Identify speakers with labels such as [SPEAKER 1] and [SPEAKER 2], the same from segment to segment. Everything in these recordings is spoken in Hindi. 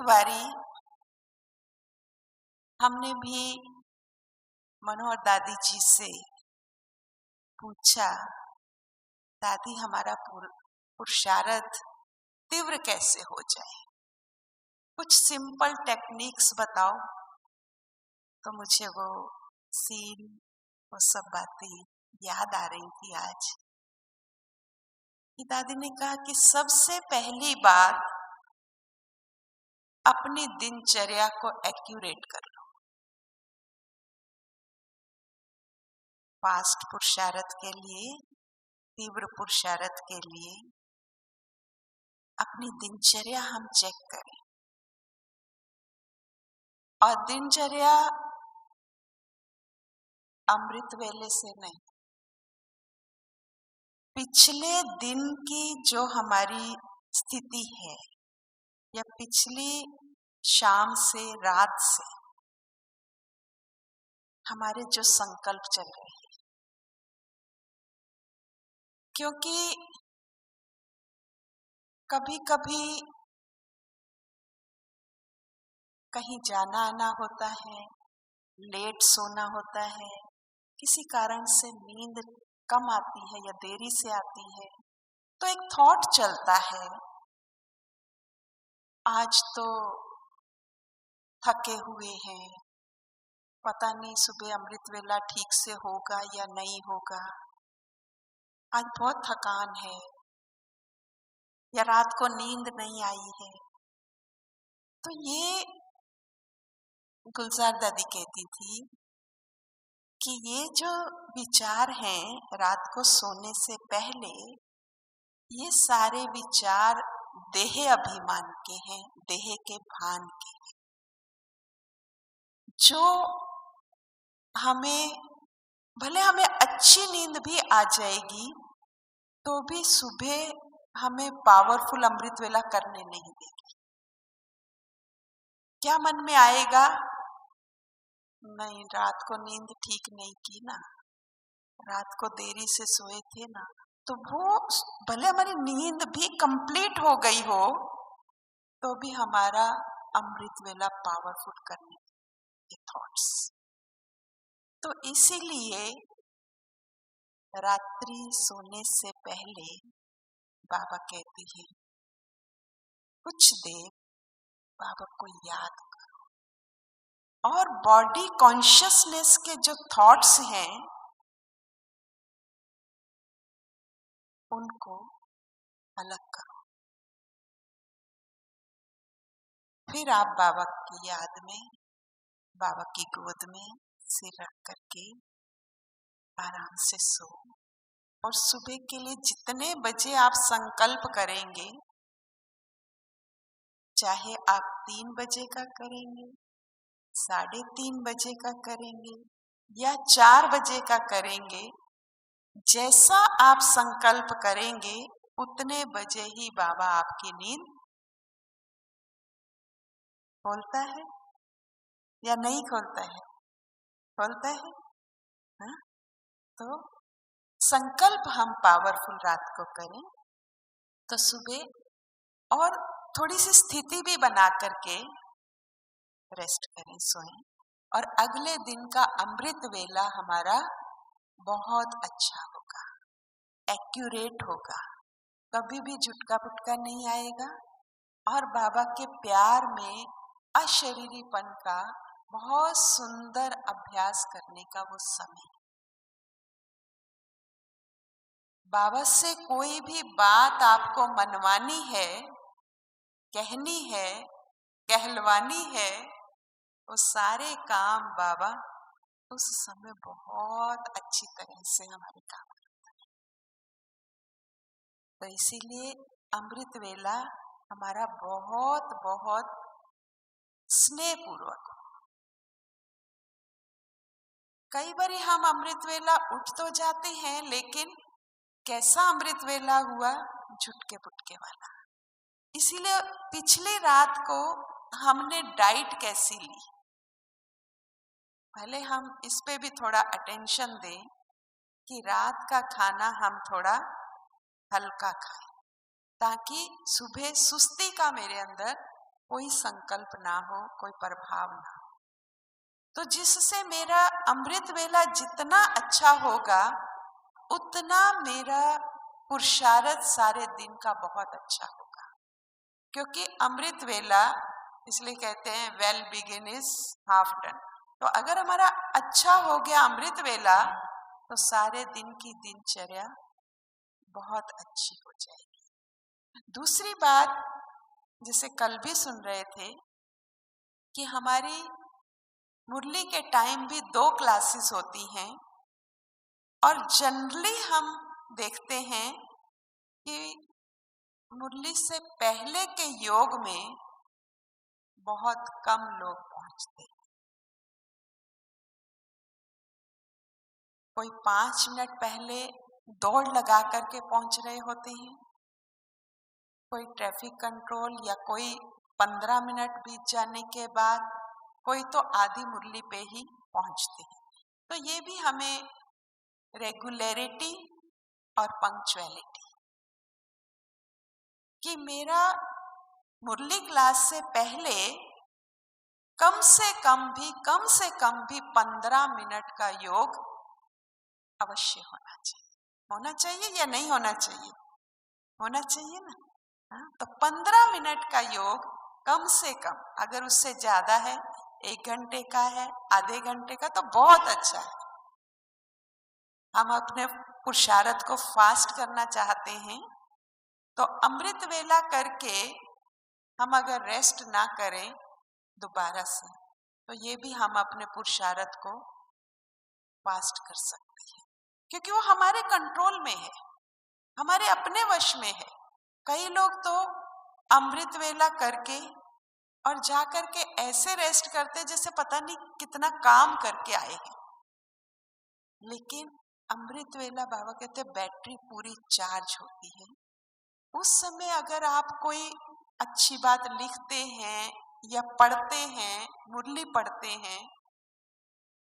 [SPEAKER 1] बारी हमने भी मनोहर दादी जी से पूछा, दादी हमारा पुरुषार्थ तीव्र कैसे हो जाए, कुछ सिंपल टेक्निक्स बताओ। तो मुझे वो सीन, वो सब बातें याद आ रही थी आज। कि दादी ने कहा कि सबसे पहली बात अपनी दिनचर्या को एक्यूरेट कर लो। फास्ट पुरुषार्थ के लिए, तीव्र पुरुषार्थ के लिए अपनी दिनचर्या हम चेक करें। और दिनचर्या अमृत वेले से नहीं, पिछले दिन की जो हमारी स्थिति है या पिछली शाम से रात से हमारे जो संकल्प चल रहे हैं, क्योंकि कभी कभी कहीं जाना आना होता है, लेट सोना होता है, किसी कारण से नींद कम आती है या देरी से आती है, तो एक थॉट चलता है, आज तो थके हुए हैं, पता नहीं सुबह अमृत वेला ठीक से होगा या नहीं होगा, आज बहुत थकान है या रात को नींद नहीं आई है। तो ये गुलजार दादी कहती थी कि ये जो विचार हैं रात को सोने से पहले, ये सारे विचार देह अभिमान के हैं, देह के भान के हैं, जो हमें, भले हमें अच्छी नींद भी आ जाएगी तो भी सुबह हमें पावरफुल अमृत वेला करने नहीं देगी। क्या मन में आएगा, नहीं रात को नींद ठीक नहीं की ना, रात को देरी से सोए थे ना, तो वो भले हमारी नींद भी कंप्लीट हो गई हो तो भी हमारा अमृत वेला पावरफुल करने के थॉट्स। तो इसीलिए रात्रि सोने से पहले बाबा कहते हैं कुछ देर बाबा को याद करो और बॉडी कॉन्शियसनेस के जो थॉट्स हैं उनको अलग करो। फिर आप बाबा की याद में, बाबा की गोद में सिर रख करके आराम से सो, और सुबह के लिए जितने बजे आप संकल्प करेंगे, चाहे आप 3 बजे का करेंगे, 3:30 बजे का करेंगे या 4 बजे का करेंगे, जैसा आप संकल्प करेंगे उतने बजे ही बाबा आपकी नींद खोलता है या नहीं खोलता है, खोलता है हा? तो संकल्प हम पावरफुल रात को करें तो सुबह और थोड़ी सी स्थिति भी बना करके रेस्ट करें, सोएं, और अगले दिन का अमृत वेला हमारा बहुत अच्छा होगा, एक्यूरेट होगा, कभी भी झुटका पुटका नहीं आएगा, और बाबा के प्यार में अशरीरीपन का बहुत सुंदर अभ्यास करने का वो समय। बाबा से कोई भी बात आपको मनवानी है, कहनी है, कहलवानी है, वो सारे काम बाबा उस समय बहुत अच्छी तरह से हमारे काम करते हैं। तो इसीलिए अमृत वेला हमारा बहुत बहुत स्नेहपूर्वक। कई बार हम अमृत वेला उठ तो जाते हैं, लेकिन कैसा अमृत वेला हुआ, झुटके पुटके वाला। इसीलिए पिछली रात को हमने डाइट कैसी ली, पहले हम इस पे भी थोड़ा अटेंशन दें कि रात का खाना हम थोड़ा हल्का खाएं, ताकि सुबह सुस्ती का मेरे अंदर कोई संकल्प ना हो, कोई प्रभाव ना हो, तो जिससे मेरा अमृत वेला जितना अच्छा होगा उतना मेरा पुरुषार्थ सारे दिन का बहुत अच्छा होगा। क्योंकि अमृत वेला इसलिए कहते हैं well begin is half done. तो अगर हमारा अच्छा हो गया अमृत वेला तो सारे दिन की दिनचर्या बहुत अच्छी हो जाएगी। दूसरी बात, जिसे कल भी सुन रहे थे, कि हमारी मुरली के टाइम भी 2 क्लासेस होती हैं और जनरली हम देखते हैं कि मुरली से पहले के योग में बहुत कम लोग पहुंचते हैं। कोई 5 मिनट पहले दौड़ लगा करके पहुंच रहे होते हैं, कोई ट्रैफिक कंट्रोल, या कोई 15 मिनट बीत जाने के बाद, कोई तो आधी मुरली पे ही पहुंचते हैं। तो ये भी हमें रेगुलरिटी और पंक्चुअलिटी, कि मेरा मुरली क्लास से पहले कम से कम भी 15 मिनट का योग अवश्य होना चाहिए। होना चाहिए या नहीं होना चाहिए? होना चाहिए ना। हाँ? तो 15 मिनट का योग कम से कम, अगर उससे ज्यादा है, 1 घंटे का है, आधे घंटे का, तो बहुत अच्छा है। हम अपने पुरुषार्थ को फास्ट करना चाहते हैं तो अमृत वेला करके हम अगर रेस्ट ना करें दोबारा से, तो ये भी हम अपने पुरुषार्थ को फास्ट कर सकते हैं, क्योंकि वो हमारे कंट्रोल में है, हमारे अपने वश में है। कई लोग तो अमृत वेला करके और जा करके ऐसे रेस्ट करते जैसे पता नहीं कितना काम करके आए हैं। लेकिन अमृत वेला बाबा कहते बैटरी पूरी चार्ज होती है। उस समय अगर आप कोई अच्छी बात लिखते हैं या पढ़ते हैं, मुरली पढ़ते हैं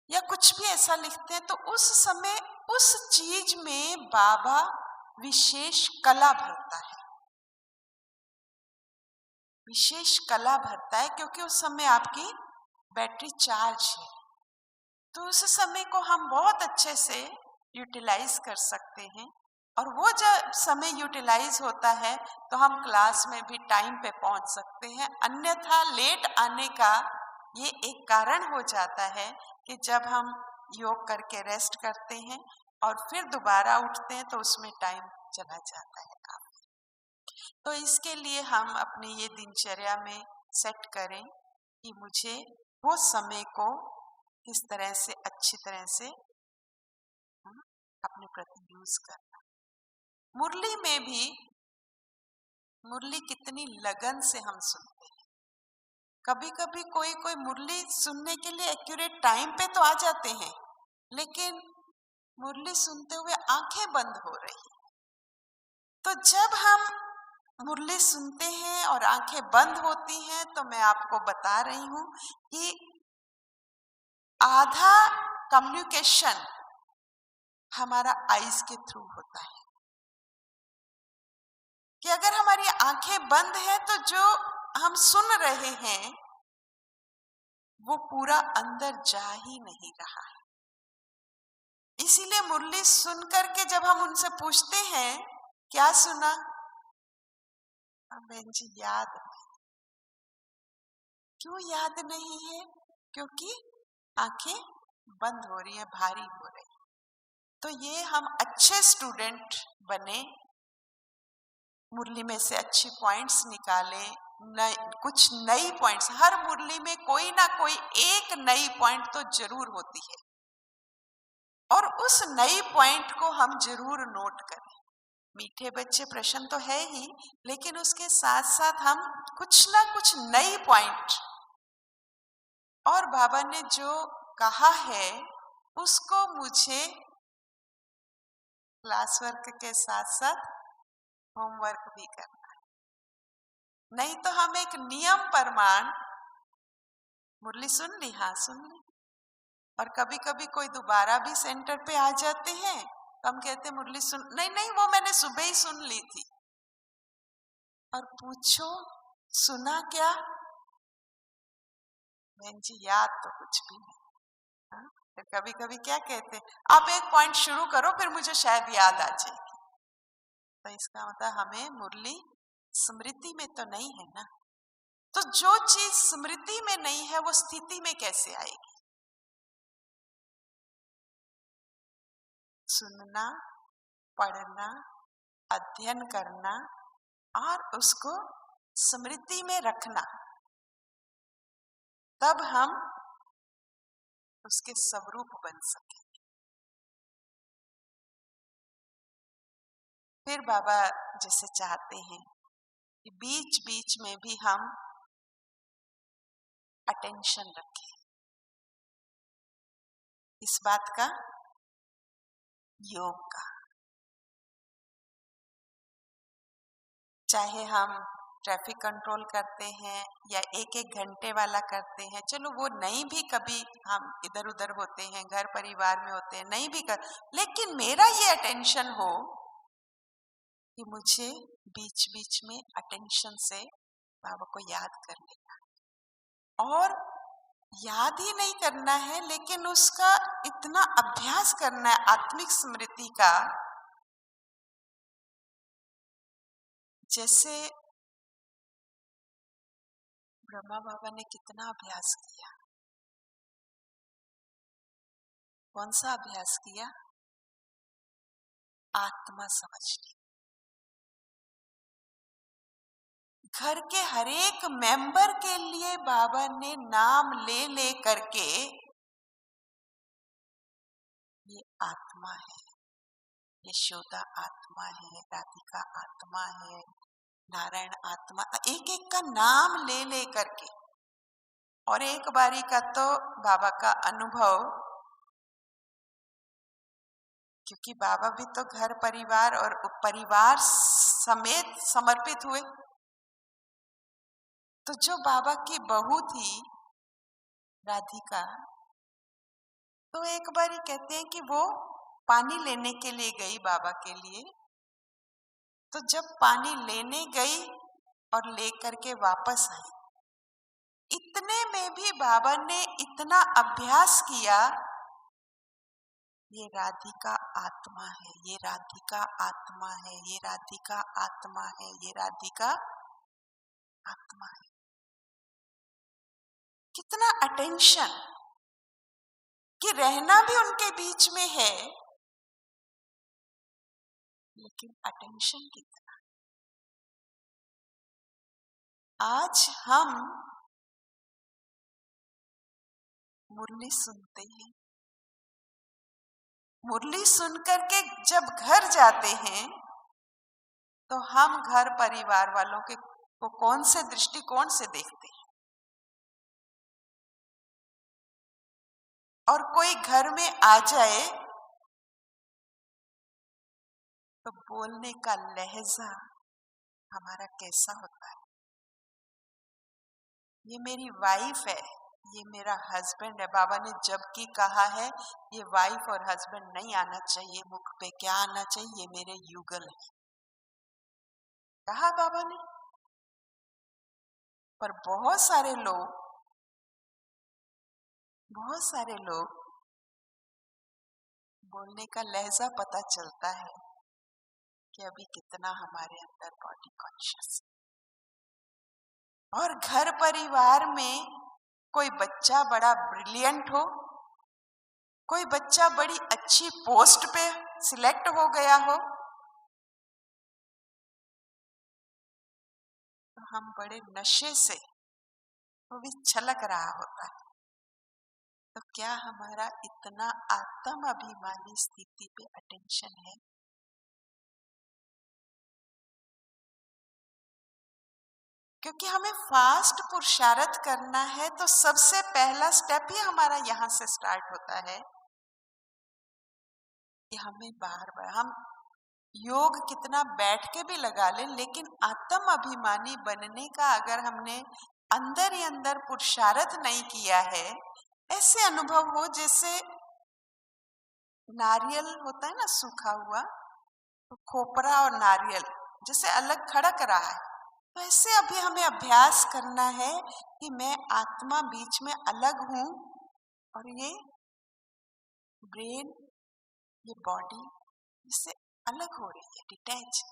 [SPEAKER 1] या कुछ भी ऐसा लिखते हैं, तो उस समय उस चीज में बाबा विशेष कला भरता है, विशेष कला भरता है, क्योंकि उस समय आपकी बैटरी चार्ज है। तो उस समय को हम बहुत अच्छे से यूटिलाइज कर सकते हैं, और वो जब समय यूटिलाइज होता है तो हम क्लास में भी टाइम पे पहुंच सकते हैं। अन्यथा लेट आने का ये एक कारण हो जाता है कि जब हम योग करके रेस्ट करते हैं और फिर दोबारा उठते हैं तो उसमें टाइम चला जाता है काफी। तो इसके लिए हम अपनी ये दिनचर्या में सेट करें कि मुझे वो समय को किस तरह से अच्छी तरह से अपने प्रति यूज करना। मुरली में भी, मुरली कितनी लगन से हम सुनते हैं। कभी कभी कोई कोई मुरली सुनने के लिए एक्यूरेट टाइम पे तो आ जाते हैं, लेकिन मुरली सुनते हुए आंखें बंद हो रही। तो जब हम मुरली सुनते हैं और आंखें बंद होती हैं, तो मैं आपको बता रही हूं कि आधा कम्युनिकेशन हमारा आईज के थ्रू होता है। कि अगर हमारी आंखें बंद है तो जो हम सुन रहे हैं वो पूरा अंदर जा ही नहीं रहा है। इसीलिए मुरली सुन करके जब हम उनसे पूछते हैं क्या सुना, बहन जी याद नहीं। क्यों याद नहीं है? क्योंकि आंखें बंद हो रही है, भारी हो रही। तो ये हम अच्छे स्टूडेंट बने, मुरली में से अच्छी पॉइंट्स निकाले, कुछ नई पॉइंट्स, हर मुरली में कोई ना कोई एक नई पॉइंट तो जरूर होती है, और उस नई पॉइंट को हम जरूर नोट करें। मीठे बच्चे प्रश्न तो है ही, लेकिन उसके साथ साथ हम कुछ ना कुछ नई पॉइंट, और बाबा ने जो कहा है उसको मुझे क्लास वर्क के साथ साथ होमवर्क भी करना है। नहीं तो हम एक नियम प्रमाण मुरली सुन ली, हाँ सुन ली, और कभी कभी कोई दोबारा भी सेंटर पे आ जाते हैं तो हम कहते मुरली सुन, नहीं वो मैंने सुबह ही सुन ली थी। और पूछो सुना क्या? बहन जी याद तो कुछ भी नहीं। हाँ? फिर कभी कभी क्या कहते, आप एक पॉइंट शुरू करो फिर मुझे शायद याद आ जाएगी। तो इसका मतलब हमें मुरली स्मृति में तो नहीं है ना। तो जो चीज स्मृति में नहीं है वो स्थिति में कैसे आएगी? सुनना, पढ़ना, अध्ययन करना और उसको स्मृति में रखना, तब हम उसके स्वरूप बन सके। फिर बाबा जैसे चाहते हैं कि बीच बीच में भी हम अटेंशन रखें इस बात का, योग का। चाहे हम ट्रैफिक कंट्रोल करते हैं या एक एक घंटे वाला करते हैं, चलो वो नहीं भी, कभी हम इधर उधर होते हैं, घर परिवार में होते हैं, नहीं भी कर, लेकिन मेरा ये अटेंशन हो कि मुझे बीच बीच में अटेंशन से बाबा को याद कर लेना। और याद ही नहीं करना है लेकिन उसका इतना अभ्यास करना है आत्मिक स्मृति का, जैसे ब्रह्मा बाबा ने कितना अभ्यास किया। कौन सा अभ्यास किया? आत्मा समझने। घर के हर एक मेंबर के लिए बाबा ने नाम ले ले करके, ये आत्मा है, यशोदा आत्मा है, राधिका आत्मा है, नारायण आत्मा, एक एक का नाम ले ले करके। और एक बारी का तो बाबा का अनुभव, क्योंकि बाबा भी तो घर परिवार और परिवार समेत समर्पित हुए, तो जो बाबा की बहू थी राधिका, तो एक बारी कहते हैं कि वो पानी लेने के लिए गई बाबा के लिए। तो जब पानी लेने गई और लेकर के वापस आई, इतने में भी बाबा ने इतना अभ्यास किया, ये राधिका आत्मा है, ये राधिका आत्मा है, ये राधिका आत्मा है, ये राधिका आत्मा है। कितना अटेंशन, कि रहना भी उनके बीच में है लेकिन अटेंशन कितना। आज हम मुरली सुनते हैं, मुरली सुनकर के जब घर जाते हैं तो हम घर परिवार वालों के को कौन से दृष्टिकोण से देखते हैं। और कोई घर में आ जाए तो बोलने का लहजा हमारा कैसा होता है। ये मेरी वाइफ है, ये मेरा हस्बैंड है। बाबा ने जबकि कहा है ये वाइफ और हस्बैंड नहीं आना चाहिए मुख पे, क्या आना चाहिए, ये मेरे युगल है, कहा बाबा ने। पर बहुत सारे लोग बोलने का लहजा पता चलता है कि अभी कितना हमारे अंदर बॉडी कॉन्शियस। और घर परिवार में कोई बच्चा बड़ा ब्रिलियंट हो, कोई बच्चा बड़ी अच्छी पोस्ट पे सिलेक्ट हो गया हो, तो हम बड़े नशे से, वो भी छलक रहा होता है। तो क्या हमारा इतना आत्म अभिमानी स्थिति पे अटेंशन है? क्योंकि हमें फास्ट पुरुषार्थ करना है, तो सबसे पहला स्टेप ही हमारा यहाँ से स्टार्ट होता है कि हमें बार बार, हम योग कितना बैठ के भी लगा लें, लेकिन आत्म अभिमानी बनने का अगर हमने अंदर ही अंदर पुरुषार्थ नहीं किया है, ऐसे अनुभव हो जैसे नारियल होता है ना सूखा हुआ, तो खोपरा और नारियल जैसे अलग खड़क रहा है, वैसे अभी हमें अभ्यास करना है कि मैं आत्मा बीच में अलग हूं और ये ब्रेन, ये बॉडी इससे अलग हो रही है, डिटैच।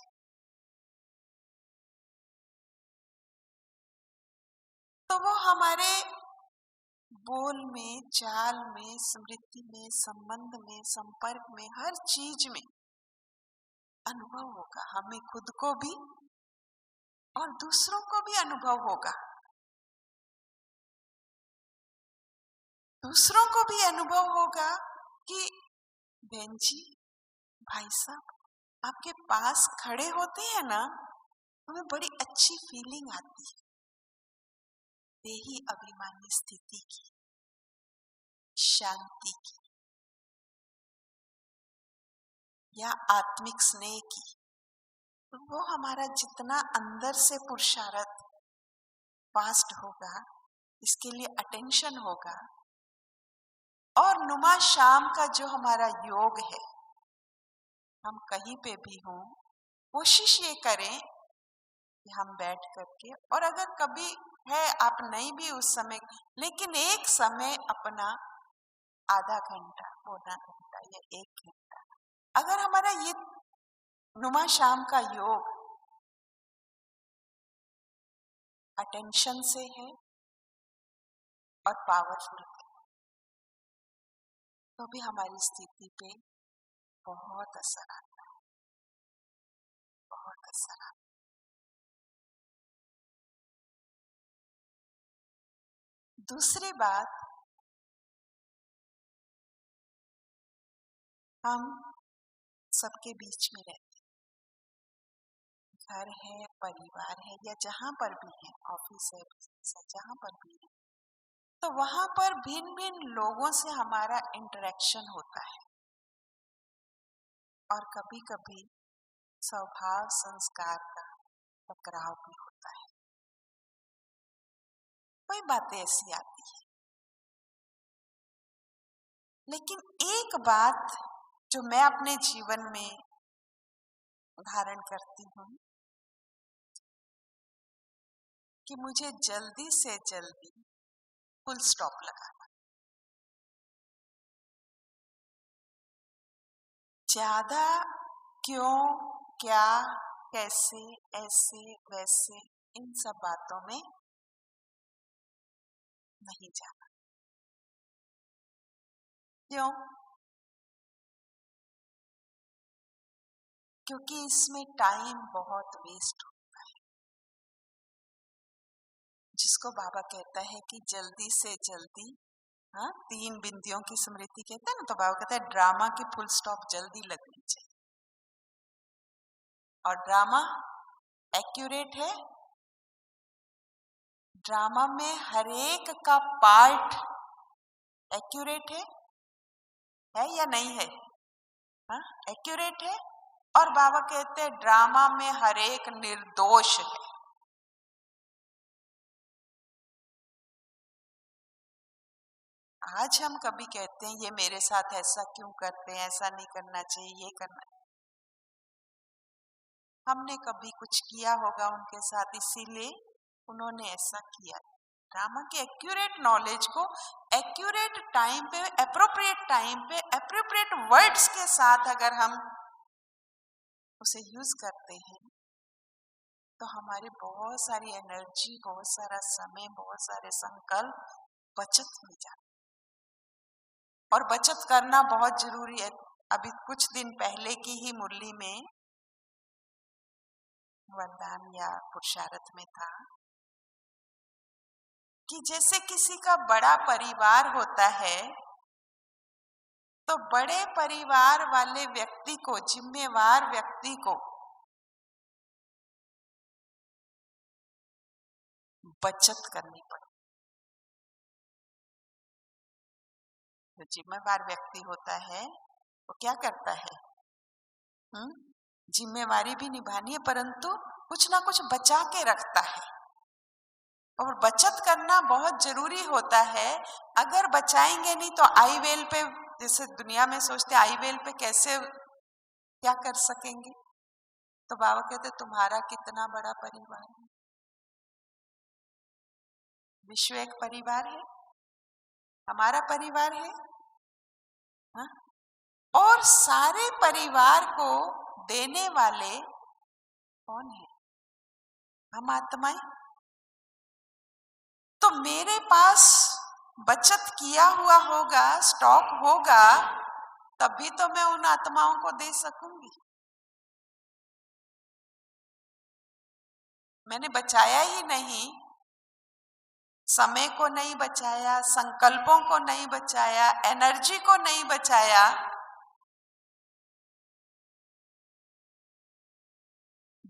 [SPEAKER 1] तो वो हमारे बोल में, चाल में, स्मृति में, संबंध में, संपर्क में, हर चीज में अनुभव होगा। हमें खुद को भी और दूसरों को भी अनुभव होगा। दूसरों को भी अनुभव होगा कि बहन जी, भाई साहब आपके पास खड़े होते हैं ना, हमें बड़ी अच्छी फीलिंग आती है। देही अभिमानी स्थिति की, शांति की या आत्मिक स्नेह की। तो वो हमारा जितना अंदर से पुरुषार्थ फास्ट होगा, इसके लिए अटेंशन होगा, और नुमा शाम का जो हमारा योग है, हम कहीं पे भी हों, कोशिश ये करें कि हम बैठ करके, और अगर कभी है आप नहीं भी उस समय, लेकिन एक समय अपना आधा घंटा, पौना घंटा या 1 घंटा, अगर हमारा ये नुमा शाम का योग अटेंशन से है और पावरफुल है, तो भी हमारी स्थिति पे बहुत असर आता है, बहुत असर आता है। दूसरी बात, हम सबके बीच में रहते हैं, घर है, परिवार है, या जहां पर भी है, ऑफिस है, बिजनेस है, जहां पर भी है, तो वहां पर भिन्न भिन्न लोगों से हमारा इंटरेक्शन होता है, और कभी कभी स्वभाव संस्कार का टकराव भी होता है। कोई बातें ऐसी आती है, लेकिन एक बात जो मैं अपने जीवन में धारण करती हूँ कि मुझे जल्दी से जल्दी फुल स्टॉप लगाना, ज्यादा क्यों, क्या, कैसे, ऐसे, वैसे, इन सब बातों में नहीं जाना। क्यों? क्योंकि इसमें टाइम बहुत वेस्ट होता है। जिसको बाबा कहता है कि जल्दी से जल्दी, हाँ, 3 बिंदियों की स्मृति कहते हैं ना, तो बाबा कहता है ड्रामा की फुल स्टॉप जल्दी लगनी चाहिए। और ड्रामा एक्यूरेट है, ड्रामा में हर एक का पार्ट एक्यूरेट है या नहीं है? हाँ, एक्यूरेट है। और बाबा कहते हैं ड्रामा में हर एक निर्दोष है। आज हम कभी कहते हैं ये मेरे साथ ऐसा क्यों करते हैं, ऐसा नहीं करना चाहिए, ये करना, हमने कभी कुछ किया होगा उनके साथ, इसीलिए उन्होंने ऐसा किया। ड्रामा के एक्यूरेट नॉलेज को एक्यूरेट टाइम पे, एप्रोप्रिएट टाइम पे, एप्रोप्रिएट वर्ड्स के साथ अगर हम उसे यूज करते हैं, तो हमारी बहुत सारी एनर्जी, बहुत सारा समय, बहुत सारे संकल्प बचत में जाते, और बचत करना बहुत जरूरी है। अभी कुछ दिन पहले की ही मुरली में वरदान या पुरुषार्थ में था कि जैसे किसी का बड़ा परिवार होता है, तो बड़े परिवार वाले व्यक्ति को, जिम्मेवार व्यक्ति को बचत करनी पड़ती। जो जिम्मेवार व्यक्ति होता है वो क्या करता है? जिम्मेवारी भी निभानी है, परंतु कुछ ना कुछ बचा के रखता है, और बचत करना बहुत जरूरी होता है। अगर बचाएंगे नहीं तो आई वेल पे, जैसे दुनिया में सोचते आई वेल पे कैसे क्या कर सकेंगे, तो बाबा कहते तुम्हारा कितना बड़ा परिवार है, विश्व एक परिवार है, हमारा परिवार है, हाँ? और सारे परिवार को देने वाले कौन है? हम आत्माएं। तो मेरे पास बचत किया हुआ होगा, स्टॉक होगा, तभी तो मैं उन आत्माओं को दे सकूंगी। मैंने बचाया ही नहीं, समय को नहीं बचाया, संकल्पों को नहीं बचाया, एनर्जी को नहीं बचाया,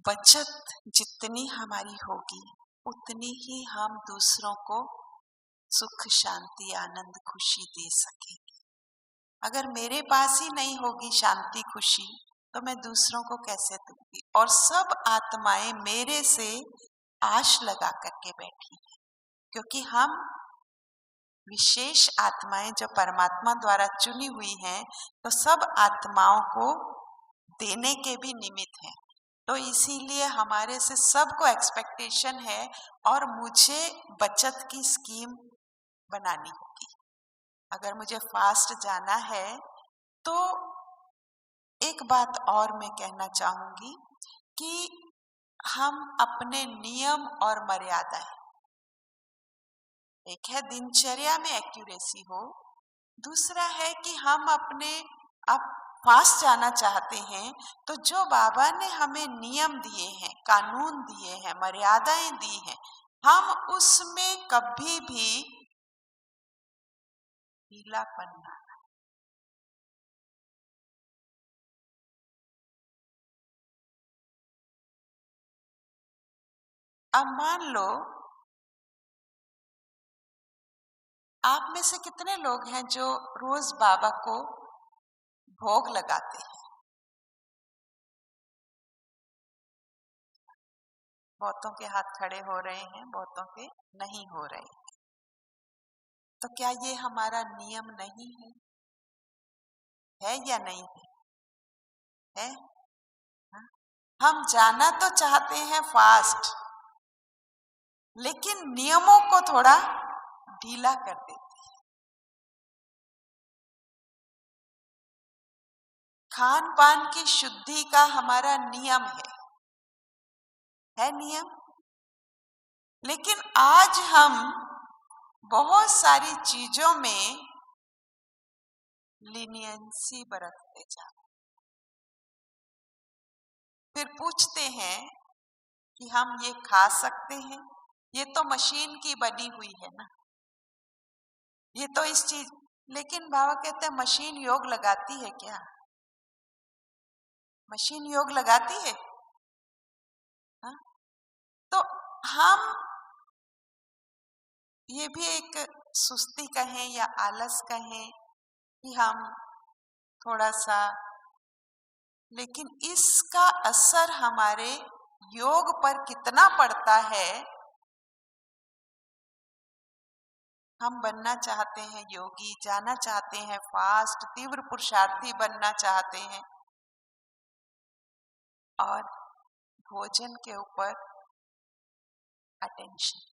[SPEAKER 1] बचत जितनी हमारी होगी उतनी ही हम दूसरों को सुख, शांति, आनंद, खुशी दे सकेंगे। अगर मेरे पास ही नहीं होगी शांति, खुशी, तो मैं दूसरों को कैसे दूंगी? और सब आत्माएं मेरे से आश लगा करके बैठी हैं, क्योंकि हम विशेष आत्माएं जो परमात्मा द्वारा चुनी हुई हैं, तो सब आत्माओं को देने के भी निमित्त हैं। तो इसीलिए हमारे से सबको एक्सपेक्टेशन है, और मुझे बचत की स्कीम बनानी होगी। अगर मुझे फास्ट जाना है तो एक बात और मैं कहना चाहूंगी कि हम अपने नियम और मर्यादाएं, एक है दिनचर्या में एक्यूरेसी हो, दूसरा है कि हम अपने आप फास्ट जाना चाहते हैं, तो जो बाबा ने हमें नियम दिए हैं, कानून दिए हैं, मर्यादाएं दी हैं, हम उसमें कभी भी ढीलापन ना। अब मान लो आप में से कितने लोग हैं जो रोज बाबा को भोग लगाते हैं? बहुतों के हाथ खड़े हो रहे हैं, बहुतों के नहीं हो रहे हैं। तो क्या ये हमारा नियम नहीं है? है या नहीं है? है? हाँ? हम जाना तो चाहते हैं फास्ट, लेकिन नियमों को थोड़ा ढीला कर देते हैं। खान पान की शुद्धि का हमारा नियम है नियम, लेकिन आज हम बहुत सारी चीजों में लीनियंसी बरतते जाते, फिर पूछते हैं कि हम ये खा सकते हैं, ये तो मशीन की बनी हुई है ना, ये तो इस चीज। लेकिन बाबा कहते हैं मशीन योग लगाती है क्या? मशीन योग लगाती है? हा? तो हम ये भी एक सुस्ती कहें या आलस कहें कि हम थोड़ा सा, लेकिन इसका असर हमारे योग पर कितना पड़ता है। हम बनना चाहते हैं योगी, जाना चाहते हैं फास्ट, तीव्र पुरुषार्थी बनना चाहते हैं, और भोजन के ऊपर अटेंशन।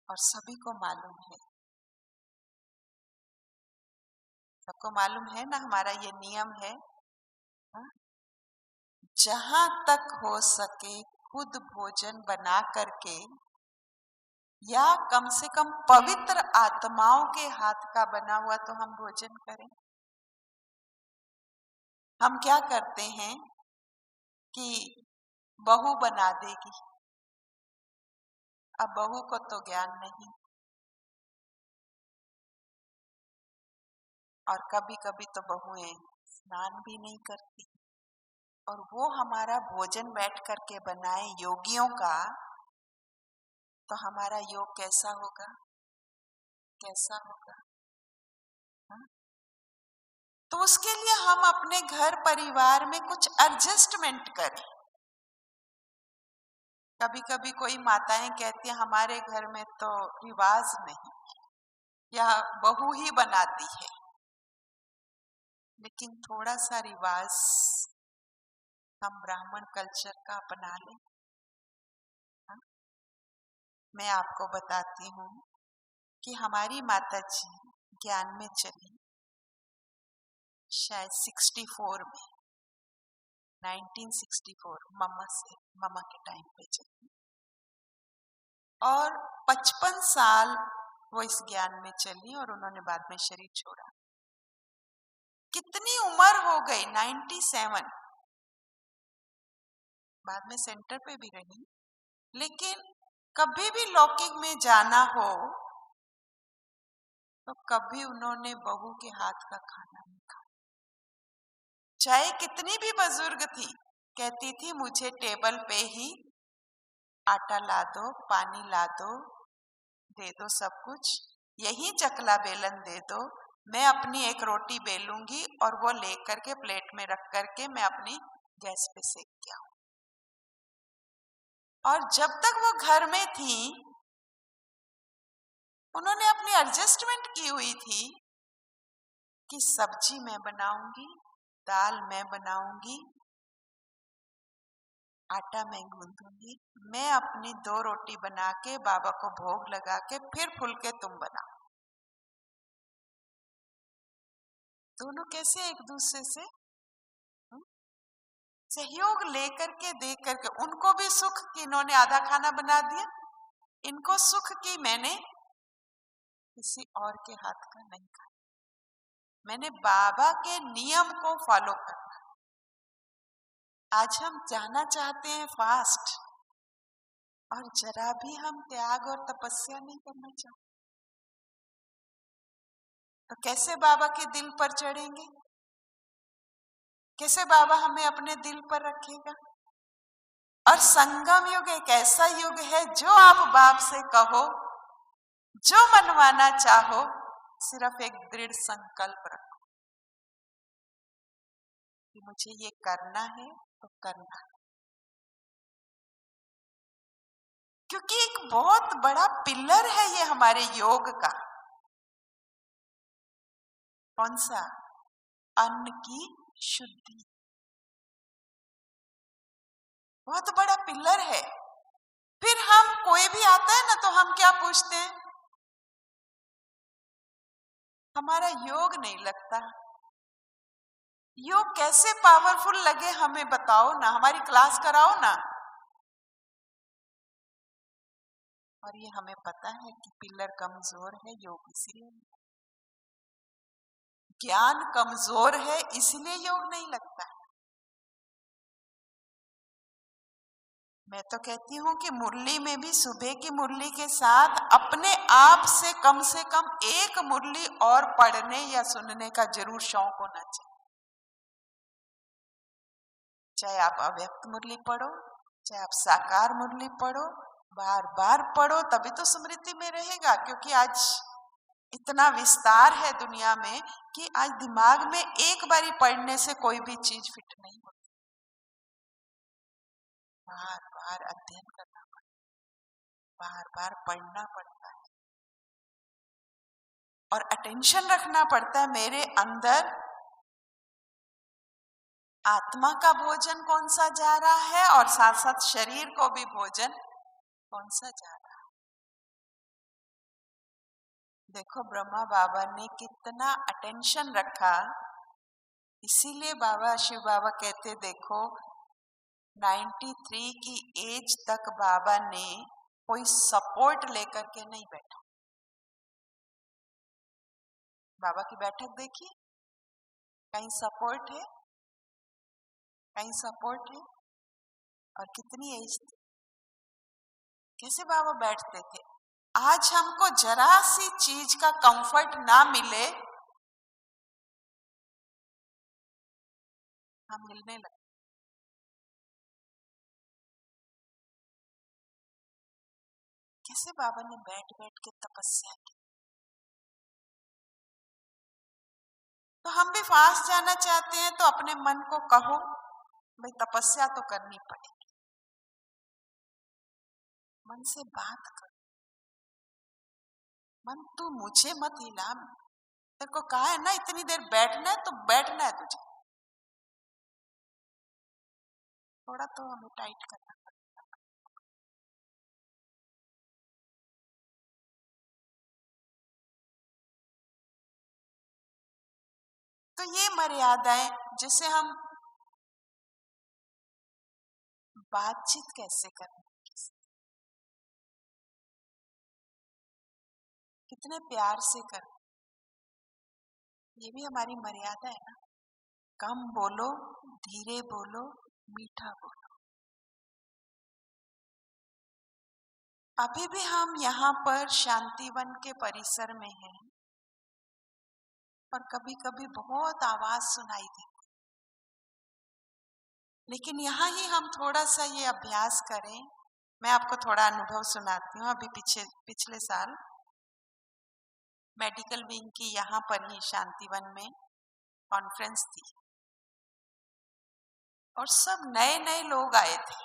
[SPEAKER 1] और सभी को मालूम है, सबको मालूम है ना, हमारा ये नियम है, हा? जहां तक हो सके खुद भोजन बना करके, या कम से कम पवित्र आत्माओं के हाथ का बना हुआ तो हम भोजन करें। हम क्या करते हैं कि बहू बना देगी, अब बहू को तो ज्ञान नहीं, और कभी कभी तो बहुएं स्नान भी नहीं करती, और वो हमारा भोजन बैठ करके बनाए योगियों का, तो हमारा योग कैसा होगा? कैसा होगा? हा? तो उसके लिए हम अपने घर परिवार में कुछ एडजस्टमेंट करें। कभी कभी कोई माताएं कहती हैं हमारे घर में तो रिवाज नहीं, या बहू ही बनाती है, लेकिन थोड़ा सा रिवाज हम ब्राह्मण कल्चर का अपना लें। हाँ? मैं आपको बताती हूँ कि हमारी माता जी ज्ञान में चली शायद 64 में, 1964 मम्मा के टाइम पे चली और 55 साल वो इस ज्ञान में चली और उन्होंने बाद में शरीर छोड़ा। कितनी उम्र हो गई, 97। बाद में सेंटर पे भी रही, लेकिन कभी भी लौकिक में जाना हो तो कभी उन्होंने बहू के हाथ का खाना नहीं खाया। चाहे कितनी भी बुजुर्ग थी, कहती थी मुझे टेबल पे ही आटा ला दो, पानी ला दो, दे दो सब कुछ, यही चकला बेलन दे दो, मैं अपनी एक रोटी बेलूंगी और वो लेकर के प्लेट में रख करके मैं अपनी गैस पे सेक के आऊं। और जब तक वो घर में थी उन्होंने अपनी एडजस्टमेंट की हुई थी कि सब्जी मैं बनाऊंगी, दाल मैं बनाऊंगी, आटा मैं गूंदूंगी, मैं अपनी 2 रोटी बना के बाबा को भोग लगा के फिर फुलके तुम बनाओ। दोनों कैसे एक दूसरे से सहयोग लेकर के दे करके, उनको भी सुख कि इन्होंने आधा खाना बना दिया, इनको सुख कि मैंने किसी और के हाथ का नहीं खाया, मैंने बाबा के नियम को फॉलो करना। आज हम जाना चाहते हैं फास्ट और जरा भी हम त्याग और तपस्या नहीं करना चाहते, तो कैसे बाबा के दिल पर चढ़ेंगे? कैसे बाबा हमें अपने दिल पर रखेगा? और संगम युग एक ऐसा युग है जो आप बाप से कहो, जो मनवाना चाहो, सिर्फ एक दृढ़ संकल्प रखो कि मुझे ये करना है तो करना है। क्योंकि एक बहुत बड़ा पिलर है ये हमारे योग का। कौन सा? अन्न की शुद्धि बहुत बड़ा पिलर है। फिर हम कोई भी आता है ना तो हम क्या पूछते हैं? हमारा योग नहीं लगता। योग कैसे पावरफुल लगे हमें बताओ ना, हमारी क्लास कराओ ना। और ये हमें पता है कि पिलर कमजोर है, योग इसलिए, ज्ञान कमजोर है इसलिए योग नहीं लगता है। मैं तो कहती हूँ कि मुरली में भी सुबह की मुरली के साथ अपने आप से कम एक मुरली और पढ़ने या सुनने का जरूर शौक होना चाहिए। चाहे आप अव्यक्त मुरली पढ़ो, चाहे आप साकार मुरली पढ़ो, बार बार पढ़ो, तभी तो स्मृति में रहेगा। क्योंकि आज इतना विस्तार है दुनिया में कि आज दिमाग में एक बारी पढ़ने से कोई भी चीज फिट नहीं होती, बार बार अध्ययन करना पड़ता है, बार बार पढ़ना पड़ता है और अटेंशन रखना पड़ता है मेरे अंदर आत्मा का भोजन कौन सा जा रहा है और साथ साथ शरीर को भी भोजन कौन सा जा रहा है। देखो ब्रह्मा बाबा ने कितना अटेंशन रखा, इसीलिए बाबा शिव बाबा कहते देखो 93 की एज तक बाबा ने कोई सपोर्ट लेकर के नहीं बैठा। बाबा की बैठक देखिए, कहीं सपोर्ट है, कहीं सपोर्ट है। और कितनी एज थी, कैसे बाबा बैठते थे। आज हमको जरा सी चीज का कंफर्ट ना मिले हम हिलने लगते। कैसे बाबा ने बैठ बैठ के तपस्या की। तो हम भी फास्ट जाना चाहते हैं तो अपने मन को कहो भाई तपस्या तो करनी पड़ेगी, मन से बात करो, मन तू मुझे मत हिला, तेरे को कहा है ना इतनी देर बैठना है तो बैठना है तुझे। थोड़ा तो हमें टाइट करना पड़ेगा। तो ये मर्यादाएं, जिसे हम बातचीत कैसे करें, कितने प्यार से करें, ये भी हमारी मर्यादा है ना। कम बोलो, धीरे बोलो, मीठा बोलो। अभी भी हम यहाँ पर शांतिवन के परिसर में हैं और कभी कभी बहुत आवाज सुनाई देती, लेकिन यहाँ ही हम थोड़ा सा ये अभ्यास करें। मैं आपको थोड़ा अनुभव सुनाती हूँ। अभी पिछले साल मेडिकल विंग की यहाँ पर ही शांतिवन में कॉन्फ्रेंस थी और सब नए नए लोग आए थे,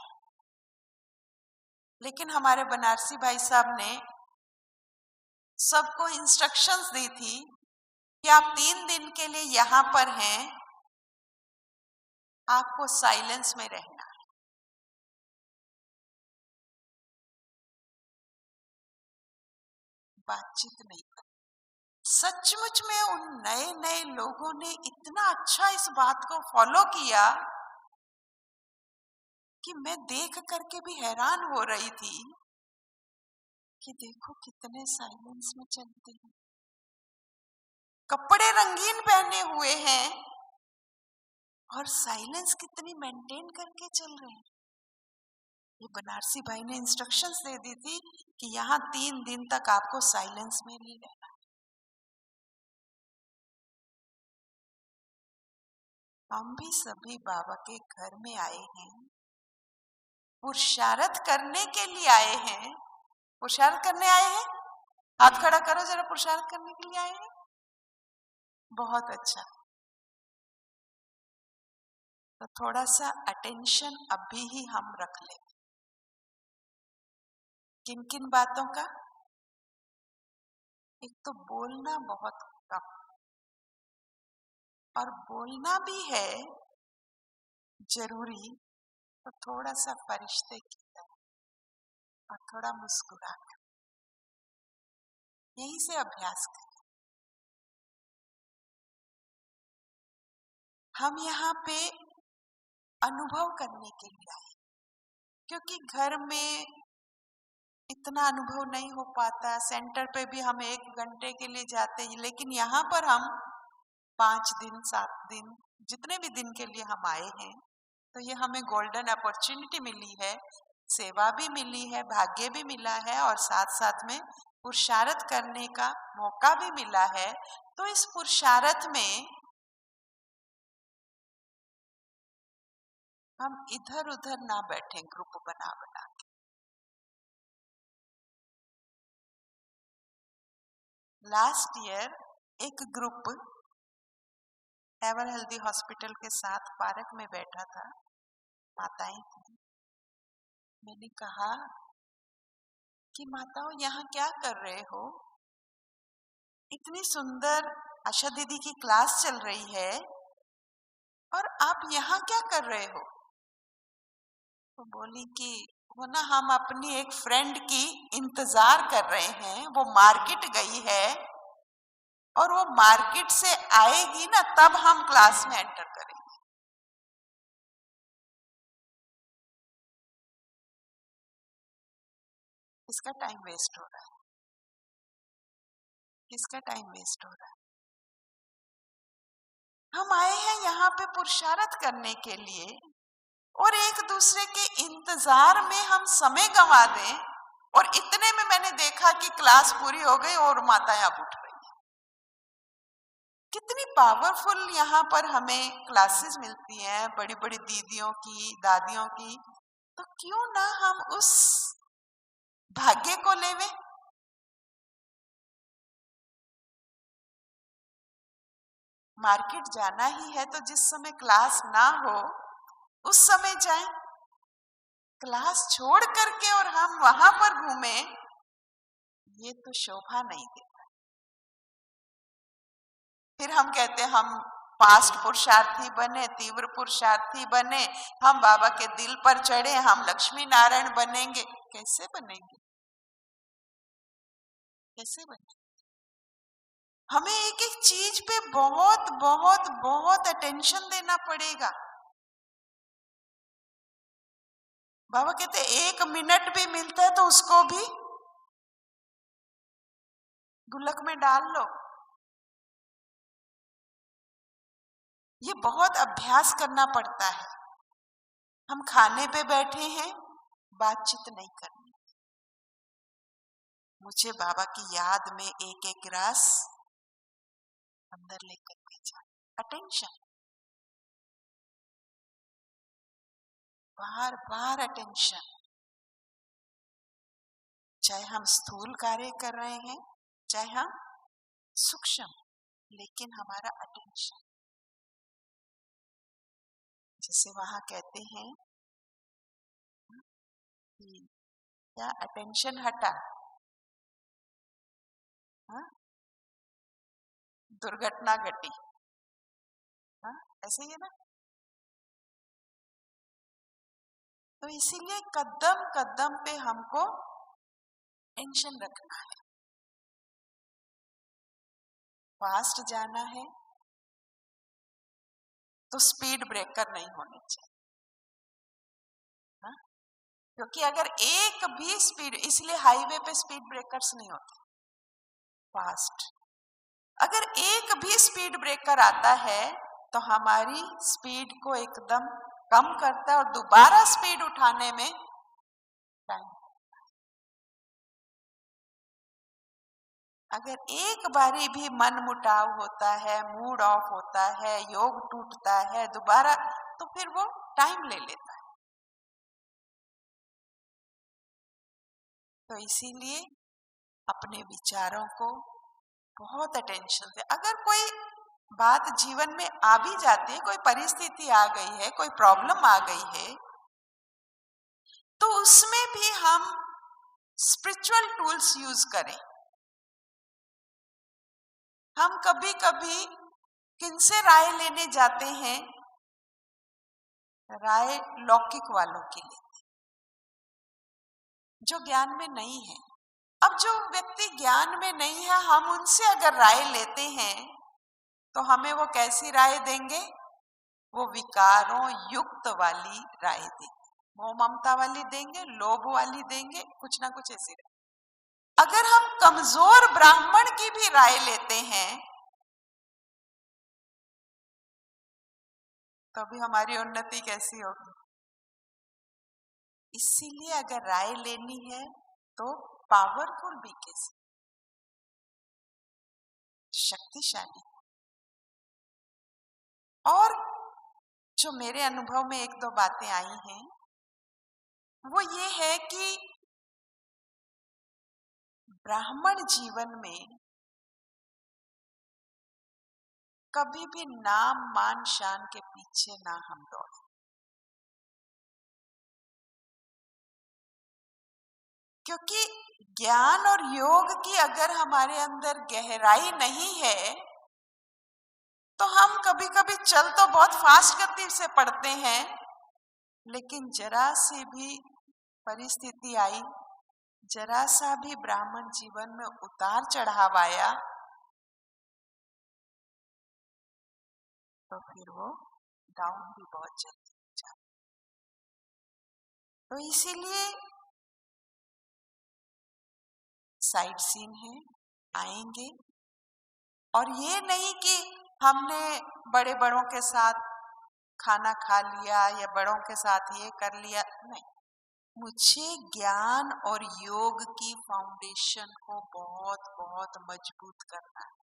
[SPEAKER 1] लेकिन हमारे बनारसी भाई साहब ने सबको इंस्ट्रक्शंस दी थी कि आप 3 दिन के लिए यहाँ पर हैं, आपको साइलेंस में रहना है। बातचीत नहीं करनी। सचमुच में उन नए नए लोगों ने इतना अच्छा इस बात को फॉलो किया कि मैं देख करके भी हैरान हो रही थी कि देखो कितने साइलेंस में चलते हैं, कपड़े रंगीन पहने हुए हैं और साइलेंस कितनी मेंटेन करके चल रहे हैं। ये बनारसी भाई ने इंस्ट्रक्शंस दे दी थी कि यहाँ 3 दिन तक आपको साइलेंस में नहीं रहना। हम भी सभी बाबा के घर में आए हैं, पुरुषार्थ करने के लिए आए हैं। पुरुषार्थ करने आए हैं, हाथ खड़ा करो जरा। पुरुषार्थ करने के लिए आए हैं, बहुत अच्छा। तो थोड़ा सा अटेंशन अभी ही हम रख लें। किन किन बातों का? एक तो बोलना बहुत कम, और बोलना भी है जरूरी तो थोड़ा सा फरिश्ते की तरह और थोड़ा मुस्कुरा कर, यही से अभ्यास करें। हम यहाँ पे अनुभव करने के लिए आए, क्योंकि घर में इतना अनुभव नहीं हो पाता। सेंटर पे भी हम 1 घंटे के लिए जाते हैं, लेकिन यहाँ पर हम 5 दिन 7 दिन जितने भी दिन के लिए हम आए हैं, तो ये हमें गोल्डन अपॉर्चुनिटी मिली है, सेवा भी मिली है, भाग्य भी मिला है और साथ साथ में पुरुषार्थ करने का मौका भी मिला है। तो इस पुरुषार्थ में हम इधर उधर ना बैठे ग्रुप बना बना के। लास्ट ईयर एक ग्रुप एवर हेल्दी हॉस्पिटल के साथ पार्क में बैठा था, माताएं थी। मैंने कहा कि माताओं यहाँ क्या कर रहे हो? इतनी सुंदर आशा दीदी की क्लास चल रही है और आप यहाँ क्या कर रहे हो? तो बोली कि वो ना हम अपनी एक फ्रेंड की इंतजार कर रहे हैं, वो मार्केट गई है और वो मार्केट से आएगी ना तब हम क्लास में एंटर करेंगे। किसका टाइम वेस्ट हो रहा है? किसका टाइम वेस्ट हो रहा है? हम आए हैं यहाँ पे पुरुषार्थ करने के लिए और एक दूसरे के इंतजार में हम समय गंवा दें, और इतने में मैंने देखा कि क्लास पूरी हो गई और माताएं अब उठ रही हैं। कितनी पावरफुल यहाँ पर हमें क्लासेस मिलती हैं, बड़ी बड़ी दीदियों की, दादियों की। तो क्यों ना हम उस भाग्य को लेवे। मार्केट जाना ही है तो जिस समय क्लास ना हो उस समय जाएं। क्लास छोड़ करके और हम वहां पर घूमें, ये तो शोभा नहीं देता। फिर हम कहते हैं हम फास्ट पुरुषार्थी बने, तीव्र पुरुषार्थी बने, हम बाबा के दिल पर चढ़े, हम लक्ष्मी नारायण बनेंगे। कैसे बनेंगे? कैसे बनेंगे? हमें एक एक चीज पे बहुत बहुत बहुत अटेंशन देना पड़ेगा। बाबा कहते 1 मिनट भी मिलता है तो उसको भी गुल्लक में डाल लो। ये बहुत अभ्यास करना पड़ता है। हम खाने पे बैठे हैं, बातचीत नहीं करनी, मुझे बाबा की याद में एक एक ग्रास अंदर लेकर के जाए। अटेंशन, बार बार अटेंशन। चाहे हम स्थूल कार्य कर रहे हैं, चाहे हम सूक्ष्म, लेकिन हमारा अटेंशन। जैसे वहां कहते हैं कि क्या अटेंशन हटा, हाँ? दुर्घटना घटी, हाँ? ऐसे ही है ना। तो इसीलिए कदम कदम पे हमको टेंशन रखना है। फास्ट जाना है तो स्पीड ब्रेकर नहीं होने चाहिए, हाँ? क्योंकि अगर एक भी स्पीड, इसलिए हाईवे पे स्पीड ब्रेकर्स नहीं होते, फास्ट। अगर एक भी स्पीड ब्रेकर आता है तो हमारी स्पीड को एकदम कम करता है और दोबारा स्पीड उठाने में टाइम। अगर एक बारी भी मन मुटाव होता है, मूड ऑफ होता है, योग टूटता है दोबारा, तो फिर वो टाइम ले लेता है। तो इसीलिए अपने विचारों को बहुत अटेंशन से, अगर कोई बात जीवन में आ भी जाती है, कोई परिस्थिति आ गई है, कोई प्रॉब्लम आ गई है, तो उसमें भी हम स्पिरिचुअल टूल्स यूज करें। हम कभी कभी किनसे राय लेने जाते हैं? राय लौकिक वालों के लिए, जो ज्ञान में नहीं है। अब जो व्यक्ति ज्ञान में नहीं है, हम उनसे अगर राय लेते हैं तो हमें वो कैसी राय देंगे? वो विकारों युक्त वाली राय देंगे, मोह ममता वाली देंगे, लोभ वाली देंगे, कुछ ना कुछ ऐसी राय। अगर हम कमजोर ब्राह्मण की भी राय लेते हैं तो भी हमारी उन्नति कैसी होगी? इसीलिए अगर राय लेनी है तो पावरफुल बीके से, शक्तिशाली। और जो मेरे अनुभव में 1-2 बातें आई हैं, वो ये है कि ब्राह्मण जीवन में कभी भी नाम मान शान के पीछे ना हम दौड़े। क्योंकि ज्ञान और योग की अगर हमारे अंदर गहराई नहीं है तो हम कभी कभी चल तो बहुत फास्ट गति से पड़ते हैं, लेकिन जरा सी भी परिस्थिति आई, जरा सा भी ब्राह्मण जीवन में उतार चढ़ाव आया तो फिर वो डाउन भी बहुत जल्दी हो जाता। तो इसीलिए साइड सीन है, आएंगे। और ये नहीं कि हमने बड़े बड़ों के साथ खाना खा लिया या बड़ों के साथ ये कर लिया, नहीं। मुझे ज्ञान और योग की फाउंडेशन को बहुत बहुत मजबूत करना है।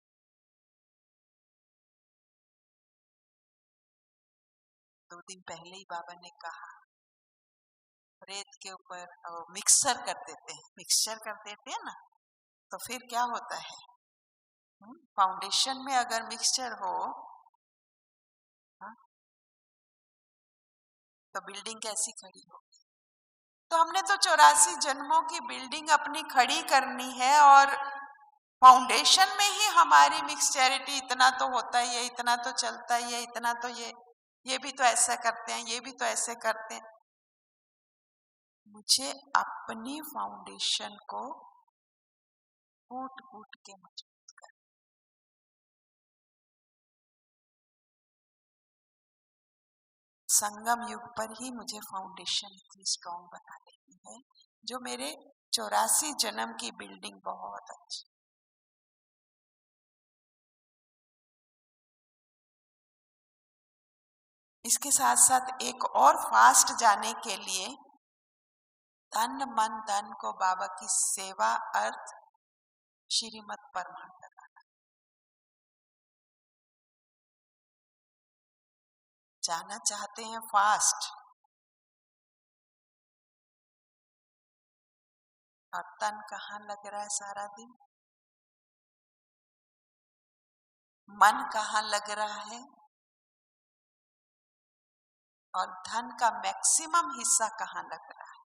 [SPEAKER 1] 2 दिन पहले ही बाबा ने कहा, रेत के ऊपर मिक्सचर कर देते हैं, मिक्सचर कर देते हैं ना, तो फिर क्या होता है? फाउंडेशन में अगर मिक्सचर हो, तो बिल्डिंग कैसी खड़ी हो? तो हमने तो 84 जन्मों की बिल्डिंग अपनी खड़ी करनी है और फाउंडेशन में ही हमारी मिक्स चैरिटी इतना तो होता ही है, इतना तो चलता ही है, इतना तो ये भी तो ऐसा करते हैं, ये भी तो ऐसे करते हैं। मुझे अपनी फाउंडेशन को कूट कूट के मजबूत कर, संगम युग पर ही मुझे फाउंडेशन इतनी स्ट्रॉन्ग बना देती है, जो मेरे 84 जन्म की बिल्डिंग बहुत अच्छी। इसके साथ साथ एक और फास्ट जाने के लिए तन मन धन को बाबा की सेवा अर्थ श्रीमत परमार्थ लगाना। जाना चाहते हैं फास्ट, और तन कहाँ लग रहा है सारा दिन, मन कहाँ लग रहा है, और धन का मैक्सिमम हिस्सा कहाँ लग रहा है।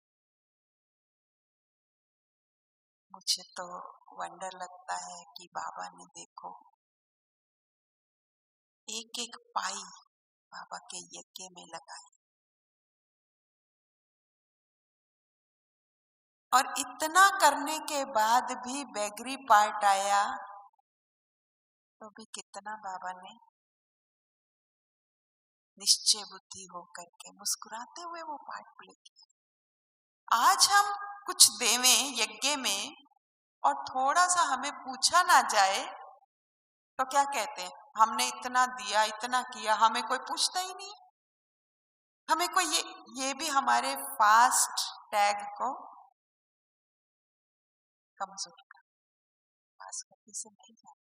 [SPEAKER 1] मुझे तो वंडर लगता है कि बाबा ने देखो एक एक पाई बाबा के यज्ञ में लगाई, और इतना करने के बाद भी बेगरी पार्ट आया तो भी कितना बाबा ने निश्चय बुद्धि होकर के मुस्कुराते हुए वो पार्ट प्ले किया। आज हम कुछ देवें यज्ञ में और थोड़ा सा हमें पूछा ना जाए तो क्या कहते हैं, हमने इतना दिया, इतना किया, हमें कोई पूछता ही नहीं। हमें कोई ये भी हमारे फास्ट टैग को कमजोर कर, फास्ट गति से नहीं जाता।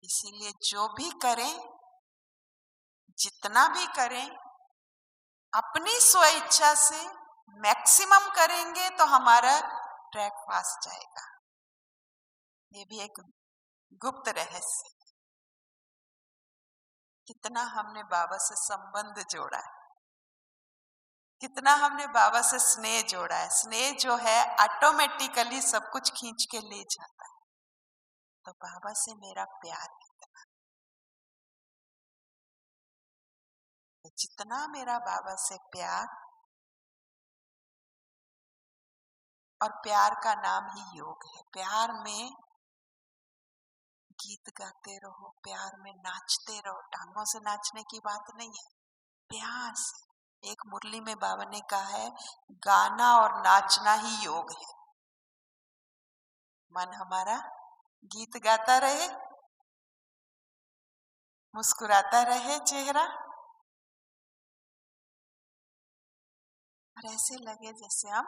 [SPEAKER 1] इसीलिए जो भी करें, जितना भी करें, अपनी स्व इच्छा से मैक्सिमम करेंगे तो हमारा ट्रैक फास्ट जाएगा। ये भी एक गुप्त रहस्य। कितना हमने बाबा से संबंध जोड़ा है, कितना हमने बाबा से स्नेह जोड़ा है। स्नेह जो है ऑटोमेटिकली सब कुछ खींच के ले जाता है। तो बाबा से मेरा प्यार कितना, तो जितना मेरा बाबा से प्यार, और प्यार का नाम ही योग है। प्यार में गीत गाते रहो, प्यार में नाचते रहो। टांगों से नाचने की बात नहीं है, प्यार से। एक मुरली में बाबा ने कहा है, गाना और नाचना ही योग है। मन हमारा गीत गाता रहे, मुस्कुराता रहे चेहरा, और ऐसे लगे जैसे हम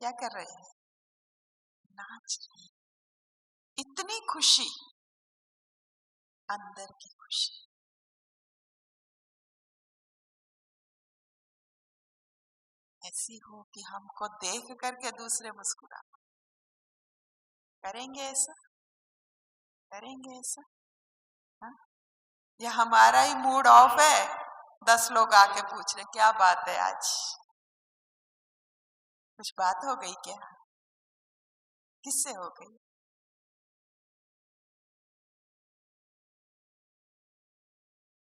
[SPEAKER 1] क्या कर रहे हैं, नाच रहे हैं। इतनी खुशी, अंदर की खुशी। ऐसी हो कि हमको देख करके दूसरे मुस्कुरा। करेंगे ऐसा, करेंगे ऐसा, हा? या हमारा ही मूड ऑफ है, 10 लोग आके पूछ रहे क्या बात है आज, कुछ बात हो गई क्या, किससे हो गई?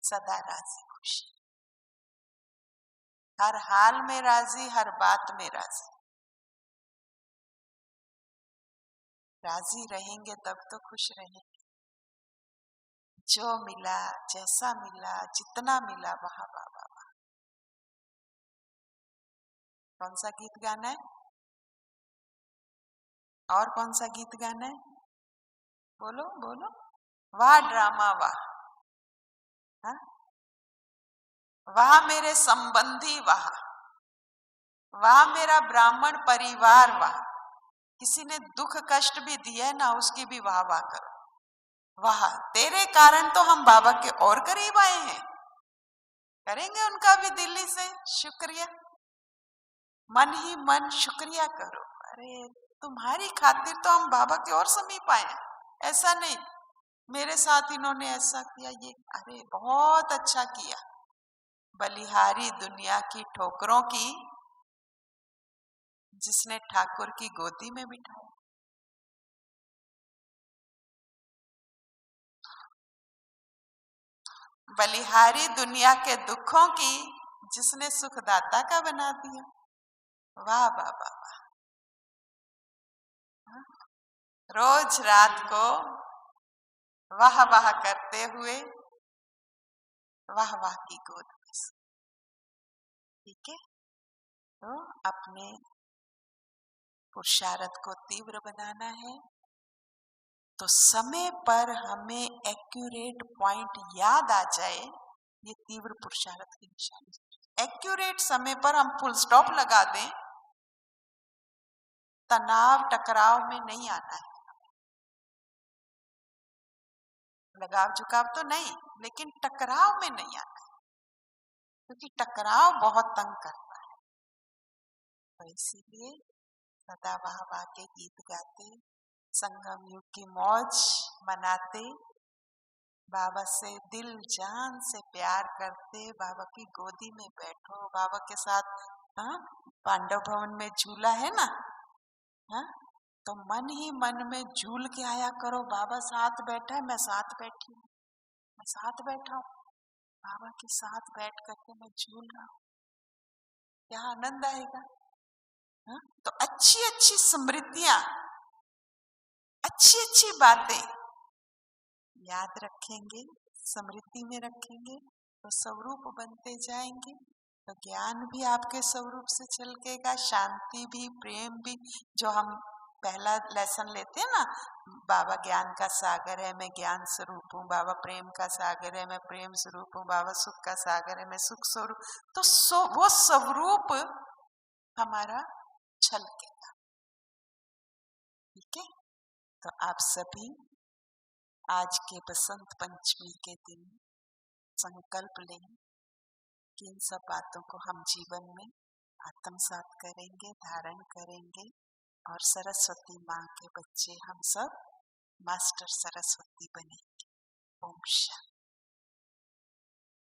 [SPEAKER 1] सदा राजी खुशी, हर हाल में राजी, हर बात में राजी। राजी रहेंगे तब तो खुश रहेंगे। जो मिला, जैसा मिला, जितना मिला, वाह वाह वाह वाह। कौन सा गीत गाना है, और कौन सा गीत गाना है, बोलो बोलो। वाह ड्रामा वाह, हा? वाह मेरे संबंधी वाह, वाह मेरा ब्राह्मण परिवार वाह। किसी ने दुख कष्ट भी दिया है ना, उसकी भी वाह वाह करो। वाह, तेरे कारण तो हम बाबा के और करीब आए हैं। करेंगे उनका भी दिल्ली से शुक्रिया, मन ही मन शुक्रिया करो। अरे तुम्हारी खातिर तो हम बाबा के और समीप आए हैं। ऐसा नहीं मेरे साथ इन्होंने ऐसा किया, ये अरे बहुत अच्छा किया, बलिहारी दुनिया की ठोकरों की, जिसने ठाकुर की गोदी में बिठाया। बलिहारी दुनिया के दुखों की, जिसने सुखदाता का बना दिया। वाह वाह वाह वाह। रोज रात को वाह वाह करते हुए वाह वाह की गोद में। ठीक है, तो अपने पुरुषार्थ को तीव्र बनाना है। तो समय पर हमें एक्यूरेट पॉइंट याद आ जाए, ये तीव्र पुरुषार्थ की निशानी। एक्यूरेट समय पर हम फुल स्टॉप लगा दें, तनाव टकराव में नहीं आना है। लगाव झुकाव तो नहीं, लेकिन टकराव में नहीं आना है, क्योंकि टकराव बहुत तंग करता है। तो इसीलिए सदा वाह वाह के गीत गाते, संगम युग की मौज मनाते, बाबा से दिल जान से प्यार करते, बाबा की गोदी में बैठो, बाबा के साथ। हाँ, पांडव भवन में झूला है ना, हाँ, तो मन ही मन में झूल के आया करो। बाबा साथ बैठा है, मैं साथ बैठी हूँ, मैं साथ बैठा हूँ, बाबा के साथ बैठ करके मैं झूल रहा हूँ, क्या आनंद आएगा। हाँ? तो अच्छी अच्छी स्मृतियां, अच्छी अच्छी बातें याद रखेंगे, स्मृति में रखेंगे, तो स्वरूप बनते जाएंगे। तो ज्ञान भी आपके स्वरूप से छलकेगा, शांति भी, प्रेम भी। जो हम पहला लेसन लेते हैं ना, बाबा ज्ञान का सागर है, मैं ज्ञान स्वरूप हूँ, बाबा प्रेम का सागर है, मैं प्रेम स्वरूप हूँ, बाबा सुख का सागर है, मैं सुख स्वरूप। तो वो स्वरूप हमारा छलकेगा। ठीक है, तो आप सभी आज के बसंत पंचमी के दिन संकल्प लें कि इन सब बातों को हम जीवन में आत्मसात करेंगे, धारण करेंगे, और सरस्वती माँ के बच्चे हम सब मास्टर सरस्वती बनेंगे। ओम शांति।